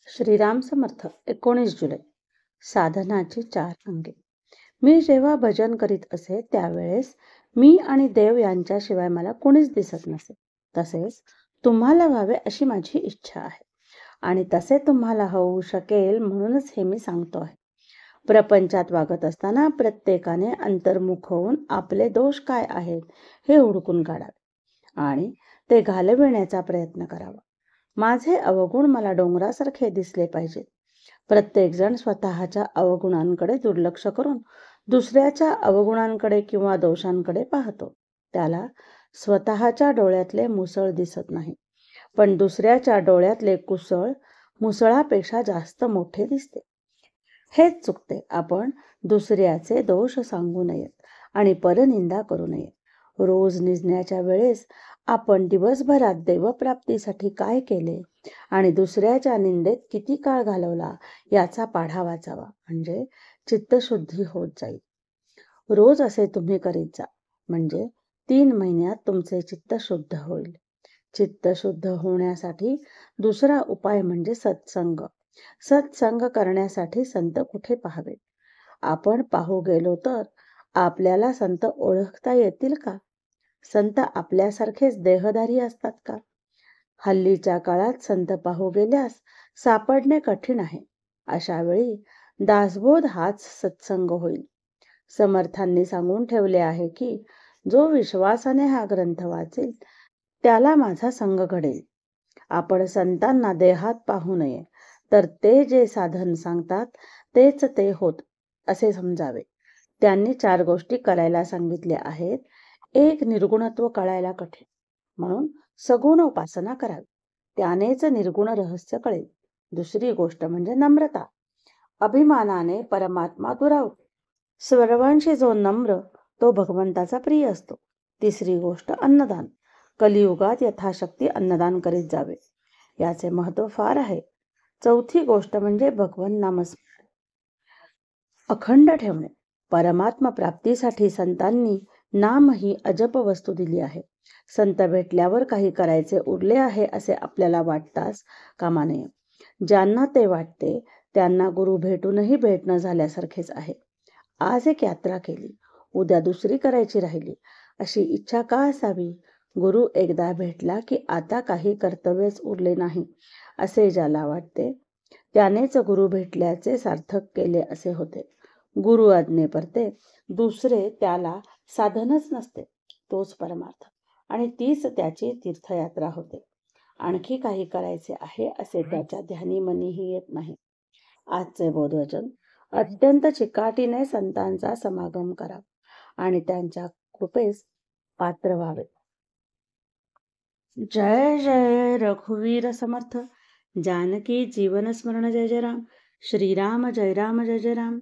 श्रीराम समर्थ 19 जुलै. साधनाची 4 अंगे. मी जेव्हा भजन करीत असे त्यावेळेस मी आणि देव यांच्याशिवाय मला कोणीच दिसत नसे. तसेच तुम्हाला व्हावे अशी माझी इच्छा आहे आणि तसे तुम्हाला होऊ शकेल म्हणूनच हे मी सांगतो आहे. प्रपंचात वागत असताना प्रत्येकाने अंतर्मुख होऊन आपले दोष काय आहेत हे हुडकून काढावे आणि ते घालविण्याचा प्रयत्न करावा. माझे अवगुण मला डोंगरासारखे दिसले पाहिजेत. प्रत्येकजण स्वतःच्या अवगुणांकडे दुर्लक्ष करून दुसऱ्याच्या अवगुणांकडे किंवा दोषांकडे पाहतो. त्याला स्वतःच्या डोळ्यातले मुसळ दिसत नाही, पण दुसऱ्याच्या डोळ्यातले कुसळ मुसळापेक्षा जास्त मोठे दिसते. हेच चुकते. आपण दुसऱ्याचे दोष सांगू नयेत आणि परनिंदा करू नये. रोज निजण्याच्या वेळेस आपण दिवसभरात देवप्राप्तीसाठी काय केले आणि दुसऱ्याच्या निंदेत किती काळ घालवला याचा पाढा वाचावा, म्हणजे चित्तशुद्धी होत जाईल. रोज असे तुम्ही करीत जा, म्हणजे 3 महिन्यात तुमचे चित्त शुद्ध होईल. चित्त शुद्ध होण्यासाठी दुसरा उपाय म्हणजे सत्संग. सत्संग करण्यासाठी संत कुठे पाहावेत? आपण पाहू गेलो तर आपल्याला संत ओळखता येतील का? संत आपल्यासारखेच देहधारी असतात का? हल्लीच्या काळात संत पाहू गेल्यास सापडणे कठीण आहे. अशा वेळी दासबोध हाच सत्संग होईल. समर्थांनी सांगून ठेवले आहे की जो विश्वासाने हा ग्रंथ वाचेल त्याला माझा संग घडेल. आपण संतांना देहात पाहू नये, तर ते जे साधन सांगतात तेच ते होत असे समजावे. त्यांनी 4 गोष्टी करायला सांगितल्या आहेत. एक, निर्गुणत्व कळायला कठीण, म्हणून सगुण उपासना करावी, त्यानेच निर्गुण रहस्य कळेल. दुसरी गोष्ट म्हणजे नम्रता. अभिमानाने परमात्मा दुरावतो. सर्वांशी जो नम्र तो भगवंताचा प्रिय असतो. तिसरी गोष्ट अन्नदान. कलियुगात यथाशक्ती अन्नदान करीत जावे, याचे महत्व फार आहे. चौथी गोष्ट म्हणजे भगवन नामस्मरण अखंड ठेवणे. परमात्मा प्राप्तीसाठी संतांनी नाम ही अजब वस्तू दिली आहे. संत भेटल्यावर काही करायचे उरले आहे असे आपल्याला वाटताच कामा नये. ज्यांना ते वाटते त्यांना गुरु भेटूनही भेट न झाल्यासारखेच आहे. आज एक यात्रा केली, उद्या दुसरी करायची राहिली, अशी इच्छा का असावी? गुरु एकदा भेटला की आता काही कर्तव्यच उरले नाही असे ज्याला वाटते त्यानेच गुरु भेटल्याचे सार्थक केले असे होते. गुरु आज्ञेपरते दुसरे त्याला साधनच नसते. तोच परमार्थ आणि तीच त्याची तीर्थयात्रा होते. आणखी काही करायचे आहे असे त्याच्या ध्यानी मनीही येत नाही. आजचे बोधवचन: अत्यंत चिकाटीने संतांचा समागम करावा आणि त्यांच्या कृपेस पात्र व्हावे. जय जय रघुवीर समर्थ. जानकी जीवन स्मरण. जय जय राम. श्रीराम जय राम जय जय राम.